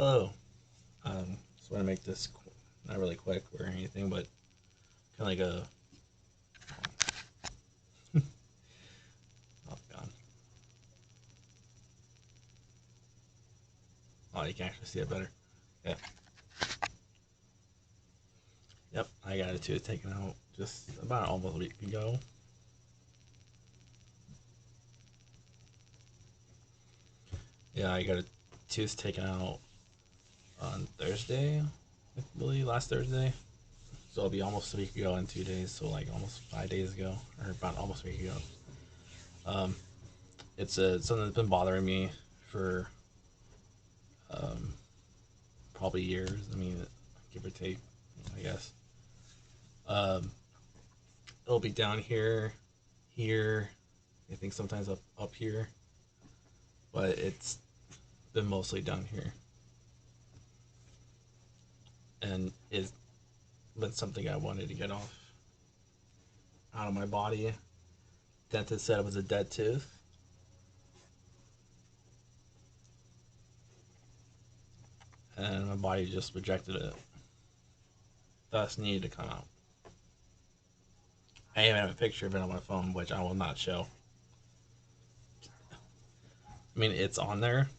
Hello. Just want to make this not really quick or anything, but kind of like a. Oh god. Oh, you can actually see it better. Yeah. Yep, I got a tooth taken out just about almost a week ago. Yeah, I got a tooth taken out on Thursday, I believe, last Thursday. So it'll be almost a week ago in 2 days. So like almost 5 days ago, or about almost a week ago. Um, it's something that's been bothering me for um, probably years. I mean, give or take, I guess. Um, it'll be down here, here. I think sometimes up here, but it's been mostly down here, and it's been something I wanted to get off out of my body. Dentist said it was a dead tooth, and my body just rejected it. Thus, needed to come out. I even have a picture of it on my phone, which I will not show. I mean, it's on there,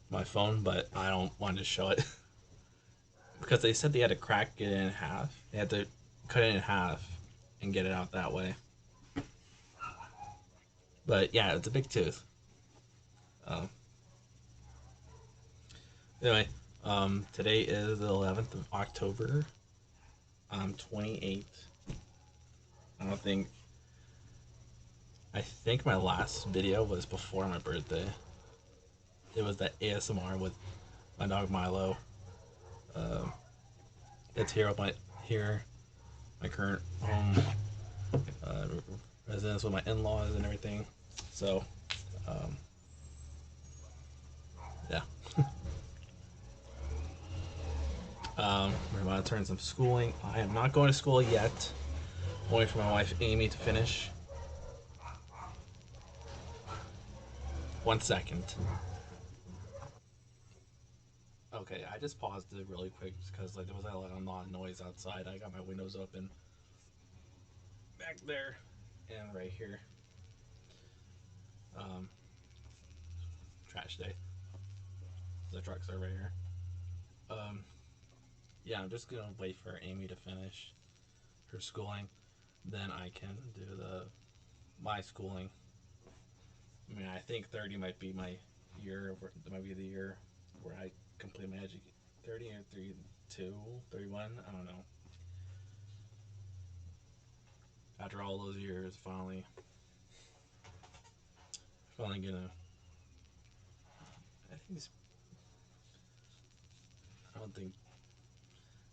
my phone, but I don't want to show it because they said they had to crack it in half. They had to cut it in half and get it out that way. But yeah, it's a big tooth. Um, anyway, today is the 11th of October. I'm 28. I don't think. I think my last video was before my birthday. It was that ASMR with my dog Milo. Um, it's here with my current home uh, residence with my in-laws and everything. So, um, yeah. We're about to turn some schooling. I am not going to school yet. I'm waiting for my wife Amy to finish. 1 second. Okay, I just paused it really quick because like there was a lot of noise outside. I got my windows open back there and right here. Um, Trash day. The trucks are right here. Um, yeah, I'm just gonna wait for Amy to finish her schooling. Then I can do my schooling. I mean, I think 30 might be my year. Might be the year where I complete my education. 30 or 32, 31. I don't know. After all those years, finally gonna. I think it's. I don't think.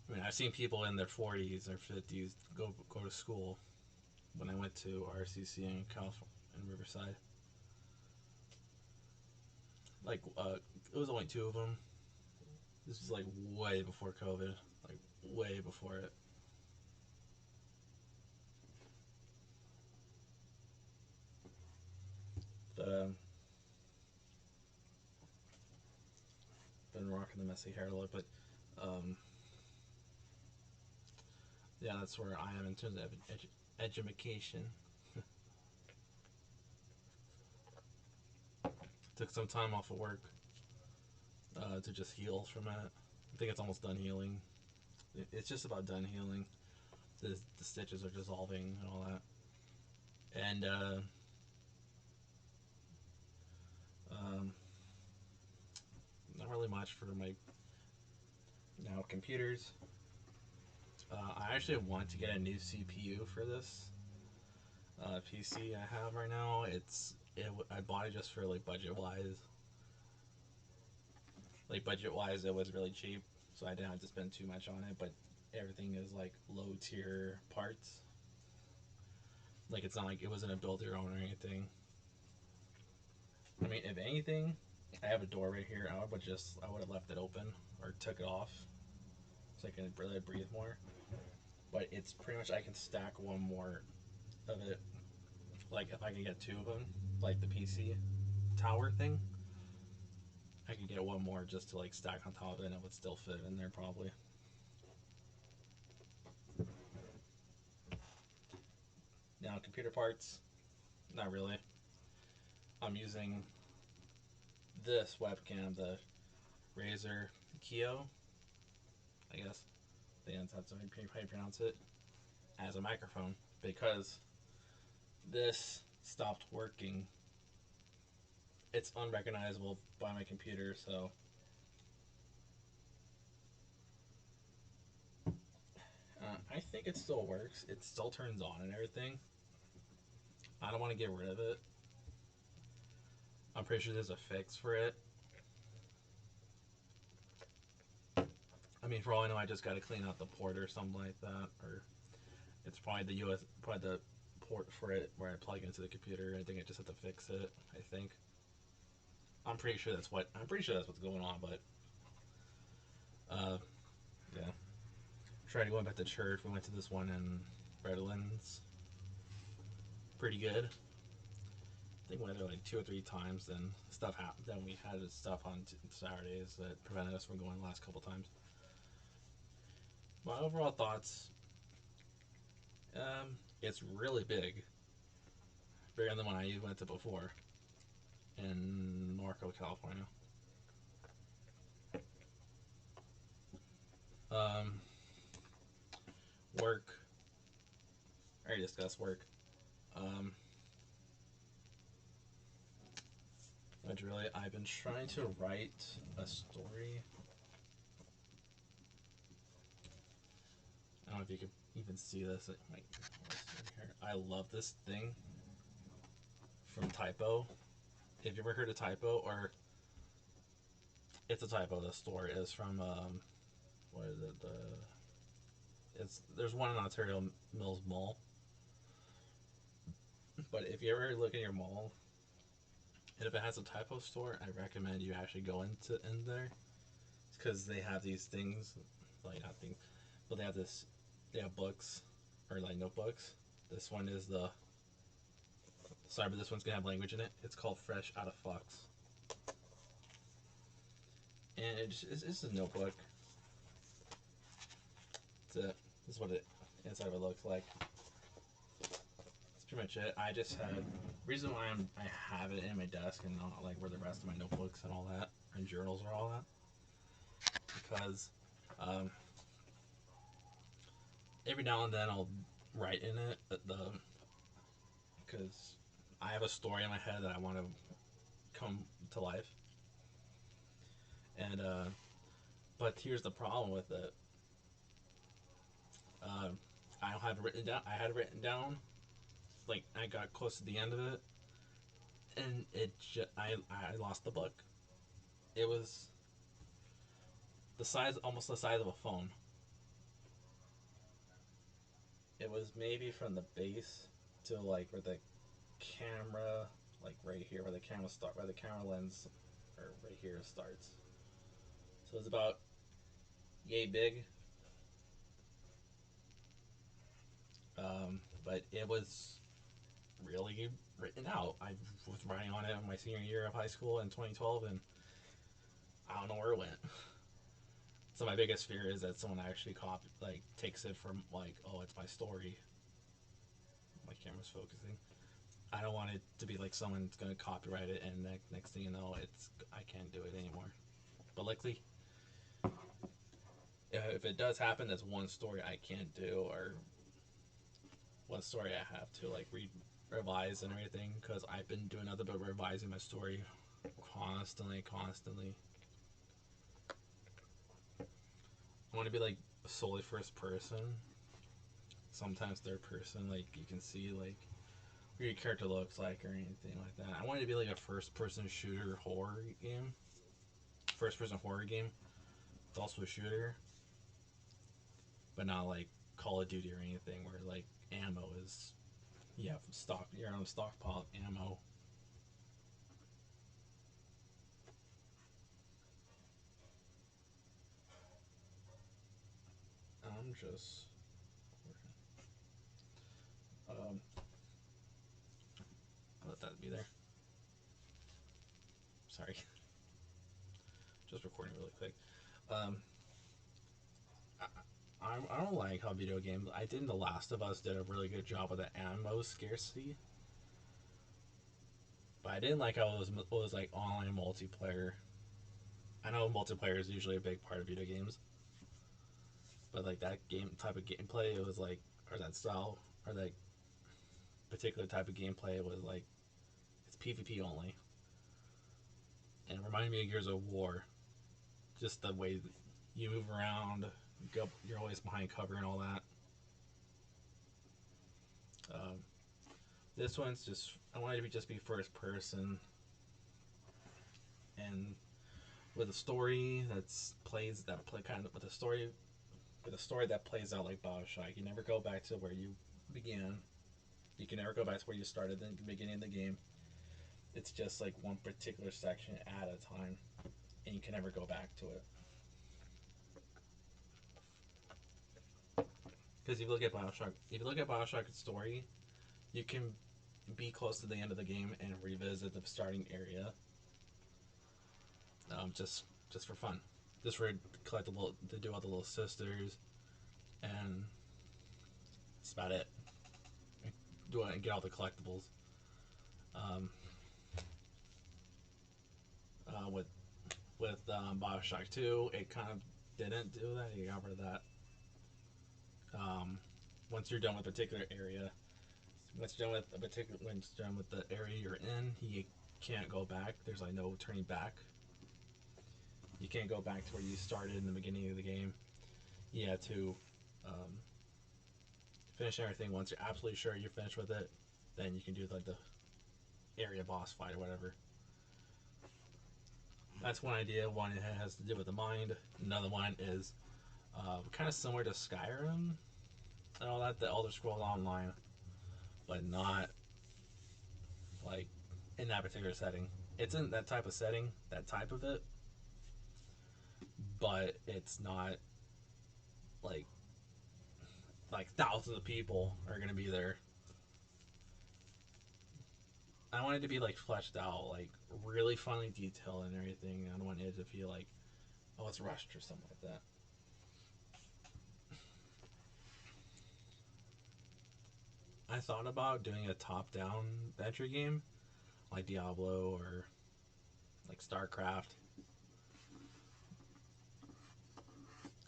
I mean, I've seen people in their 40s or 50s go to school. When I went to RCC in California, in Riverside, like it was only two of them. This was like way before COVID, like way before it. But been rocking the messy hair a little bit. Um, yeah, that's where I am in terms of education. Took some time off of work to just heal from it. I think it's almost done healing. It's just about done healing. The stitches are dissolving and all that. And um, not really much for my now computers. I actually want to get a new CPU for this PC I have right now. I bought it just for like budget wise. Like budget wise, it was really cheap, so I didn't have to spend too much on it. But everything is like low tier parts. Like it's not like it wasn't a build your own or anything. I mean, if anything, I have a door right here. I would have left it open or took it off so I can really breathe more. But it's pretty much I can stack one more of it. Like if I can get two of them, like the PC tower thing, I could get one more just to like stack on top of it, and it would still fit in there probably. Now computer parts, not really. I'm using this webcam, the Razer Kio, I guess. That's how you pronounce it, as a microphone because this stopped working. It's unrecognizable by my computer, so I think it still works. It still turns on and everything. I don't want to get rid of it. I'm pretty sure there's a fix for it. I mean, for all I know, I just got to clean out the port or something like that, or it's probably the probably the port for it where I plug into the computer. I think I just have to fix it. I think. I'm pretty sure that's what's going on, but uh, yeah. Tried going back to church. We went to this one in Redlands. Pretty good. I think we went there like 2 or 3 times. Then stuff happened. Then we had stuff on Saturdays that prevented us from going the last couple times. My overall thoughts. It's really big. Bigger than when I went to before in Norco, California. Um, Work. I already discussed work. Um, but really, I've been trying to write a story. I don't know if you can even see this. I love this thing from Typo. Have you ever heard of Typo? Or it's a Typo. The store is from what is it? It's there's one in Ontario Mills Mall. But if you ever look in your mall, and if it has a Typo store, I recommend you actually go in there because they have these things, like not things, but they have this. They have books or like notebooks. This one is the sorry, but this one's gonna have language in it. It's called Fresh Out of Fox, and it's a notebook. That's it. This is what it inside of it looks like. That's pretty much it. I just had reason why I have it in my desk and not like where the rest of my notebooks and all that and journals are all that because um, every now and then I'll write in it because I have a story in my head that I want to come to life and but here's the problem with it. Uh, I don't have it written down. I had it written down. Like I got close to the end of it, and I lost the book. It was the size, almost the size of a phone. It was maybe from the base to like where the camera, like right here, where the camera lens, or right here starts. So it's about yay big. But it was really written out. I was writing on it in my senior year of high school in 2012, and I don't know where it went. So my biggest fear is that someone actually takes it from like, oh, it's my story. My camera's focusing. I don't want it to be like someone's gonna copyright it, and next thing you know, I can't do it anymore. But luckily, if it does happen, that's one story I can't do, or one story I have to like revise and everything, because I've been doing nothing but revising my story constantly. I want to be like solely first person. Sometimes third person, like you can see like what your character looks like or anything like that. I wanted to be like a first person shooter horror game. First person horror game. It's also a shooter. But not like Call of Duty or anything where like ammo is you have your own stockpile of ammo. I'm just um I'll let that be there. Sorry. just recording really quick. Um, I don't like how video games. I think The Last of Us did a really good job with the ammo scarcity, but I didn't like how it was like online multiplayer. I know multiplayer is usually a big part of video games, but like that game type of gameplay, it was like, or that style, or that particular type of gameplay was like it's PvP only, and it reminded me of Gears of War. Just the way you move around, you're always behind cover and all that. Um, this one's just I wanted to just be first person and with a story that play kind of with a story that plays out like Bioshock. You never go back to where you began. You can never go back to where you started in the beginning of the game. It's just like one particular section at a time, and you can never go back to it. Because if you look at Bioshock's story, you can be close to the end of the game and revisit the starting area, just for fun, just for collect the little to do all the little sisters, and that's about it. Do it and get all the collectibles. Um, with Bioshock 2, it kind of didn't do that. You got rid of that. Um, once you're done with a particular area, once you're done with the area you're in, you can't go back. There's like no turning back. You can't go back to where you started in the beginning of the game. You have to um, finish everything. Once you're absolutely sure you're finished with it, then you can do like the area boss fight or whatever. That's one idea. One has to do with the mind. Another one is kind of similar to Skyrim and all that, the Elder Scrolls Online, but not like in that particular setting. It's in that type of setting, that type of it, but it's not like thousands of people are gonna be there. I want it to be like fleshed out, like really finely detailed and everything. I don't want it to feel like, oh, it's rushed or something like that. I thought about doing a top-down adventure game like Diablo or like StarCraft,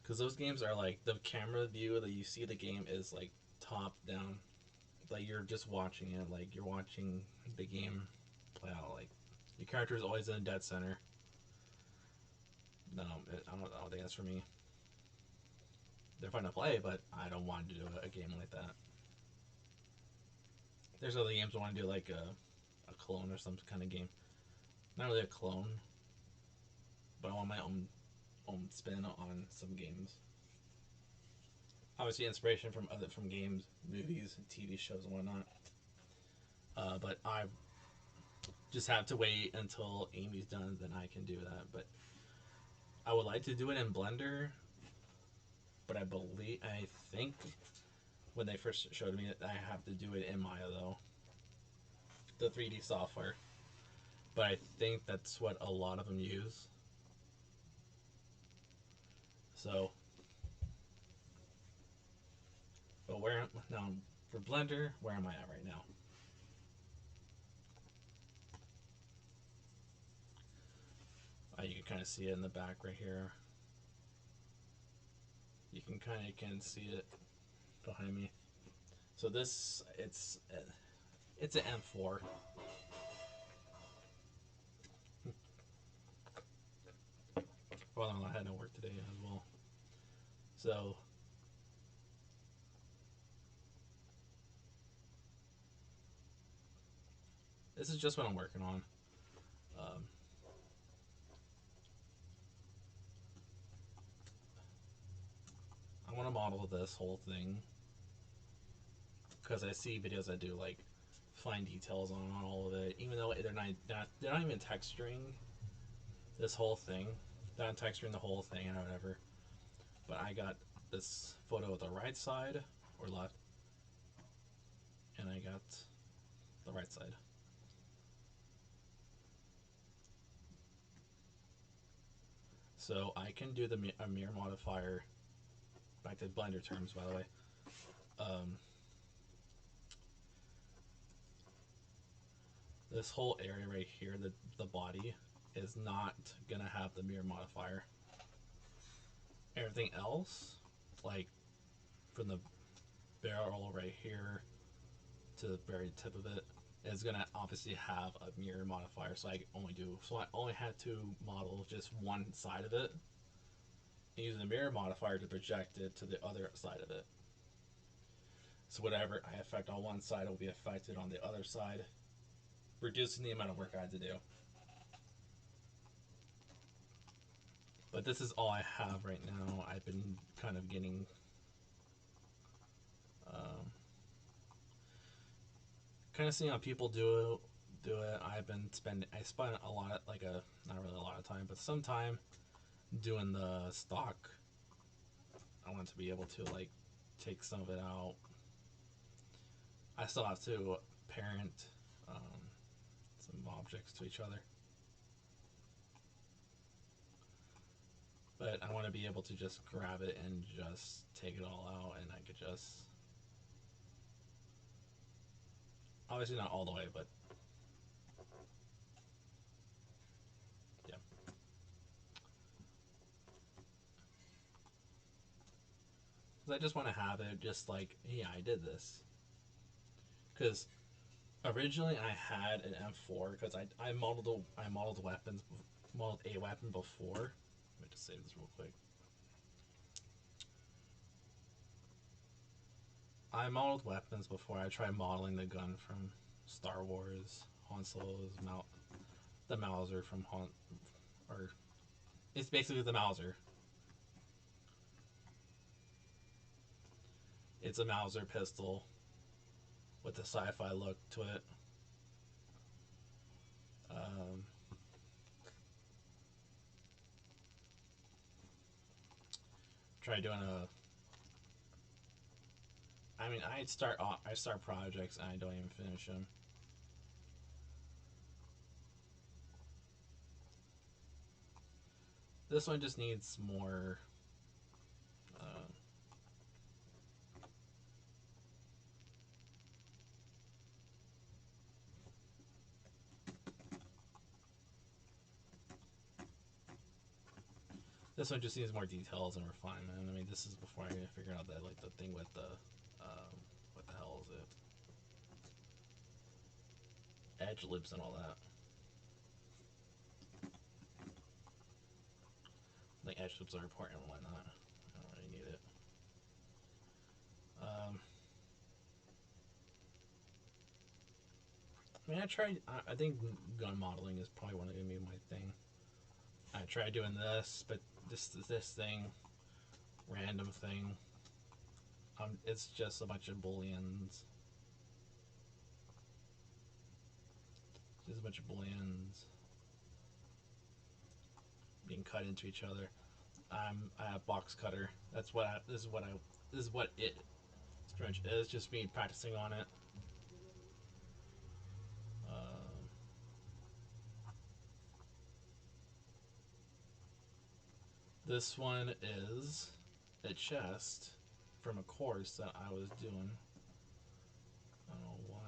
because those games are like the camera view that you see the game is like top down, like you're just watching it, like you're watching the game play out. Like your character is always in a dead center. No, I don't think that's for me. They're fun to play, but I don't want to do a game like that. There's other games I want to do, like a clone or some kind of game. Not really a clone, but I want my own spin on some games. Obviously, inspiration from games, movies, TV shows, and whatnot. But I just have to wait until Amy's done, then I can do that. But I would like to do it in Blender, but I think when they first showed me it, I have to do it in Maya though, the 3D software. But I think that's what a lot of them use. So, but where now for Blender? Where am I at right now? You can kind of see it in the back right here. You can kind of can see it behind me. So this it's an M4. Well, no, I had no work today as well. So this is just what I'm working on. Um, I want to model this whole thing because I see videos that do like fine details on all of it, even though they're not even texturing this whole thing. They're not texturing the whole thing or whatever. But I got this photo of the right side or left, and I got the right side. So I can do a mirror modifier, back to Blender terms, by the way. Um, this whole area right here, the body, is not gonna have the mirror modifier. Everything else, like from the barrel right here to the very tip of it, is gonna obviously have a mirror modifier. So I only had to model just one side of it, and use the mirror modifier to project it to the other side of it. So whatever I affect on one side will be affected on the other side, reducing the amount of work I had to do. But this is all I have right now. I've been kind of getting kind of seeing how people do it. I spent a lot of, not really a lot of time, but some time doing the stock. I want to be able to like take some of it out. I still have to parent some objects to each other, but I want to be able to just grab it and just take it all out, and I could just, obviously not all the way, but yeah. Because I just want to have it just like, yeah, I did this. Because originally I had an M4 because I modeled weapons, modeled a weapon before. Let me just save this real quick. I modeled weapons before. I tried modeling the gun from Star Wars, Han Solo's the Mauser from or it's basically the Mauser. It's a Mauser pistol with a sci-fi look to it. Um, try doing a. I mean, I start projects and I don't even finish them. This one just needs more. Uh, this one just needs more details and refinement. I mean, this is before I figured out that like the thing with the, what the hell is it? Edge loops and all that. Like edge loops are important and whatnot. I don't really need it. Um, I mean, I think gun modeling is probably one of gonna be my thing. I tried doing this, but this thing, random thing. It's just a bunch of booleans. Just a bunch of booleans being cut into each other. I have box cutter. This is what it pretty much is. Just me practicing on it. Um, this one is a chest from a course that I was doing. I don't know why.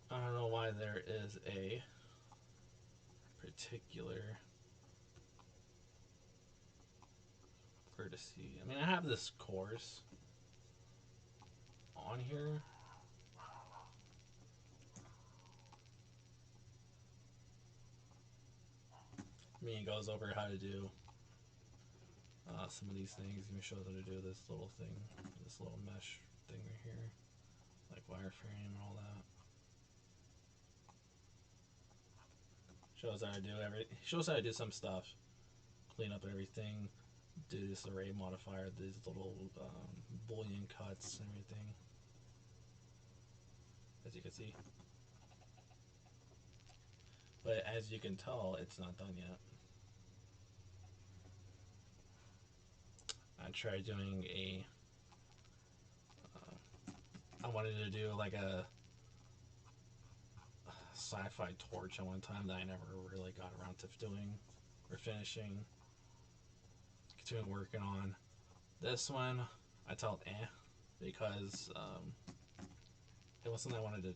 I don't know why there is a particular courtesy. I mean, I have this course on here. I mean, it goes over how to do some of these things. Even shows how to do this little thing, this little mesh thing right here, like wireframe and all that. Shows how to do Shows how to do some stuff, clean up everything, do this array modifier, these little boolean cuts and everything. As you can see, but as you can tell, it's not done yet. to try doing I wanted to do like a sci-fi torch at one time that I never really got around to doing or finishing. Continuing working on this one. I told because it wasn't something I wanted to.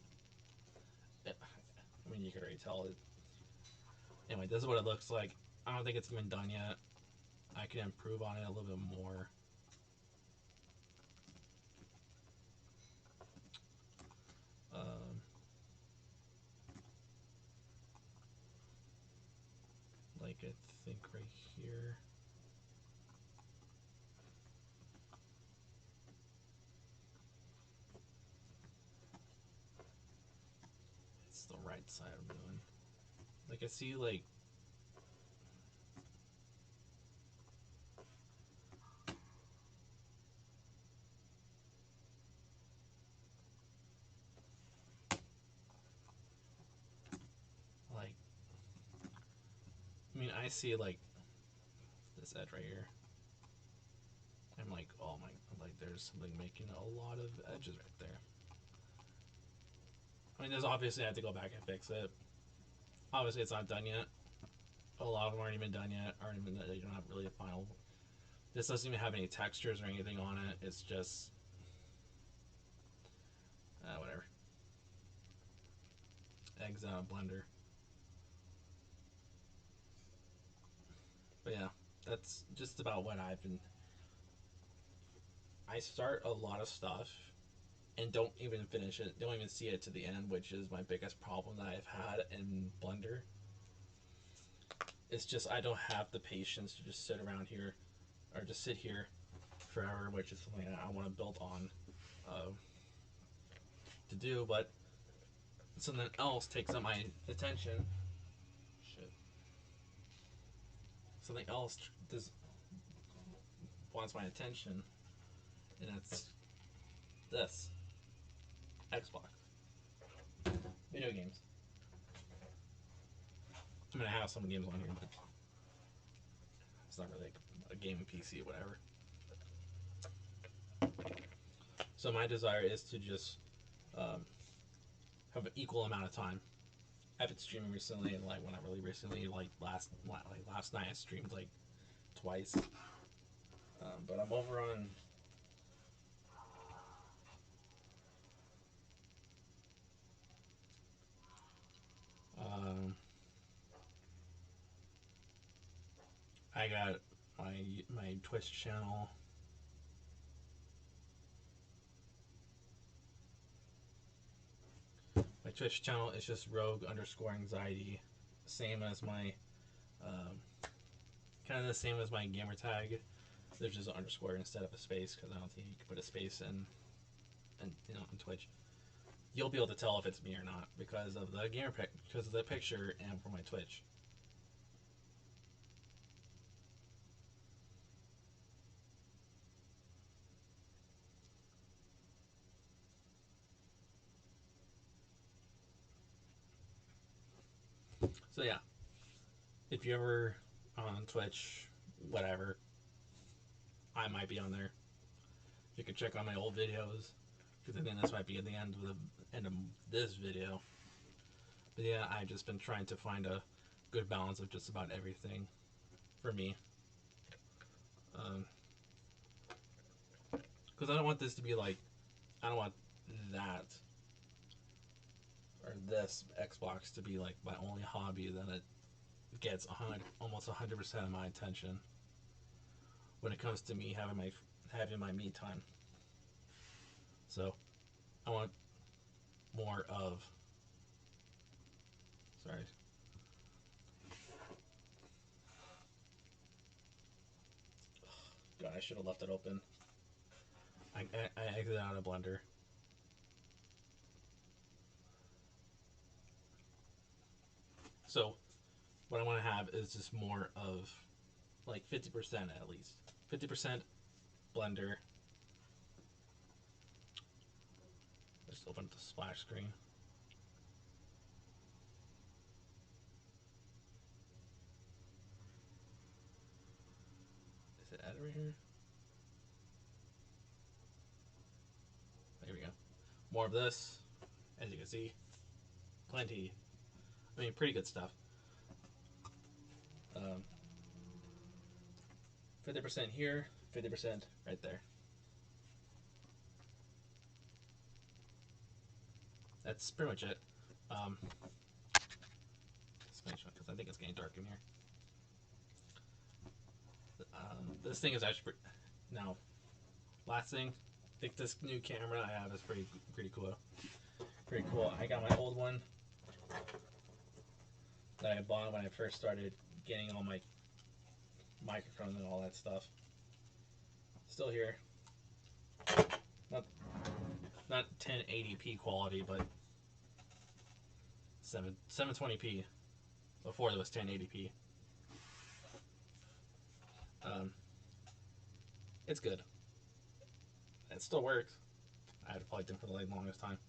I mean, you can already tell it. Anyway, this is what it looks like. I don't think it's even done yet. I can improve on it a little bit more. Like I think right here. It's the right side I'm doing. Like I see like like I mean I see like this edge right here. I'm like, oh my, like there's something making a lot of edges right there. I mean, there's obviously I have to go back and fix it. Obviously, it's not done yet. A lot of them aren't even done yet. Aren't even you're not really a final. This doesn't even have any textures or anything on it. It's just whatever. Eggs out of blender. But yeah, that's just about what I've been. I start a lot of stuff and don't even finish it. Don't even see it to the end, which is my biggest problem that I've had in Blender. It's just I don't have the patience to just sit around here or just sit here forever, which is something I want to build on to do, but something else takes up my attention. Shit. Something else does wants my attention, and it's this Xbox video games. I mean, I have some games on here, but it's not really a gaming PC or whatever. So my desire is to just have an equal amount of time. I've been streaming recently, and like when I really recently, like last night, I streamed like twice. But I'm over on. Um, I got my Twitch channel. My Twitch channel is just rogue underscore anxiety, same as my, kind of the same as my gamer tag. There's just an underscore instead of a space because I don't think you can put a space in, and on Twitch. You'll be able to tell if it's me or not because of the because of the picture and for my Twitch. So yeah, if you're ever on Twitch, whatever, I might be on there. You can check out my old videos because I think this might be at the end of this video. But yeah, I've just been trying to find a good balance of just about everything for me. Because I don't want this to be like, I don't want that or this Xbox to be like my only hobby. Then it gets almost 100% of my attention when it comes to me having my me time. So I want more of. Sorry. God, I should have left it open. I exited out of Blender. So what I want to have is just more of like 50% at least. 50% Blender. Just open up the splash screen. Is it edit right here? More of this, as you can see, plenty. I mean, pretty good stuff. 50% here, 50% right there. That's pretty much it. Because I think it's getting dark in here. This thing is actually now. Last thing, I think this new camera I have is pretty cool. Pretty cool. I got my old one that I bought when I first started getting all my microphones and all that stuff. Still here. Not 1080p quality, but 720p. Before it was 1080p. It's good. It still works. I had plugged in for the longest time.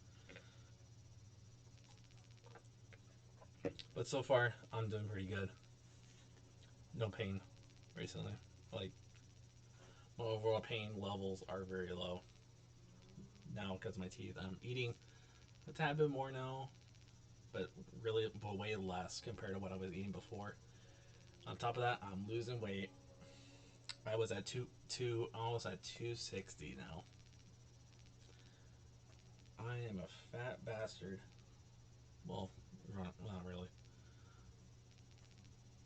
But so far, I'm doing pretty good. No pain recently. Like, my overall pain levels are very low now because of my teeth. I'm eating a tad bit more now, but really way less compared to what I was eating before. On top of that, I'm losing weight. I was at almost at 260 now. I am a fat bastard. Well, not really.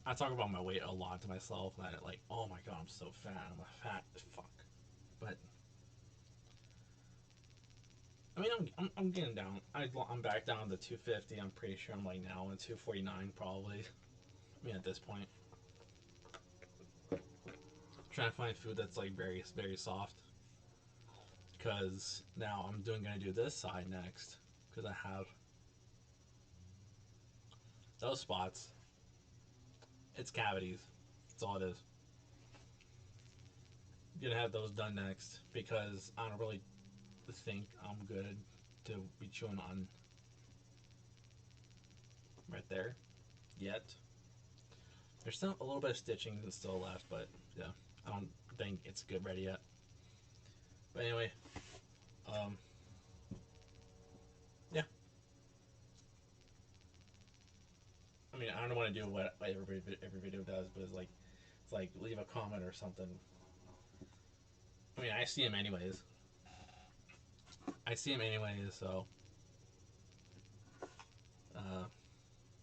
I talk about my weight a lot to myself. That like, oh my god, I'm so fat. I'm a fat fuck. But I mean, I'm getting down. I'm back down to 250. I'm pretty sure I'm like now in 249 probably. I mean, at this point, trying to find food that's like very soft. Because now I'm gonna do this side next. Because I have those spots. It's cavities. That's all it is. I'm gonna have those done next because I don't really think I'm good to be chewing on right there yet. There's still a little bit of stitching that's still left, but yeah, I don't think it's good ready yet. But anyway, yeah. I mean, I don't want to do what every video does, but it's like leave a comment or something. I mean, I see them anyways. So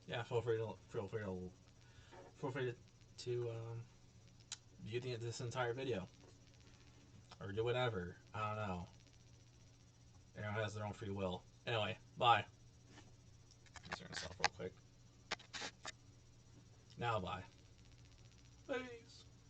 yeah, feel free to view this entire video or do whatever. I don't know. Everyone has their own free will. Anyway, bye. Let's turn this off real quick. Now, bye.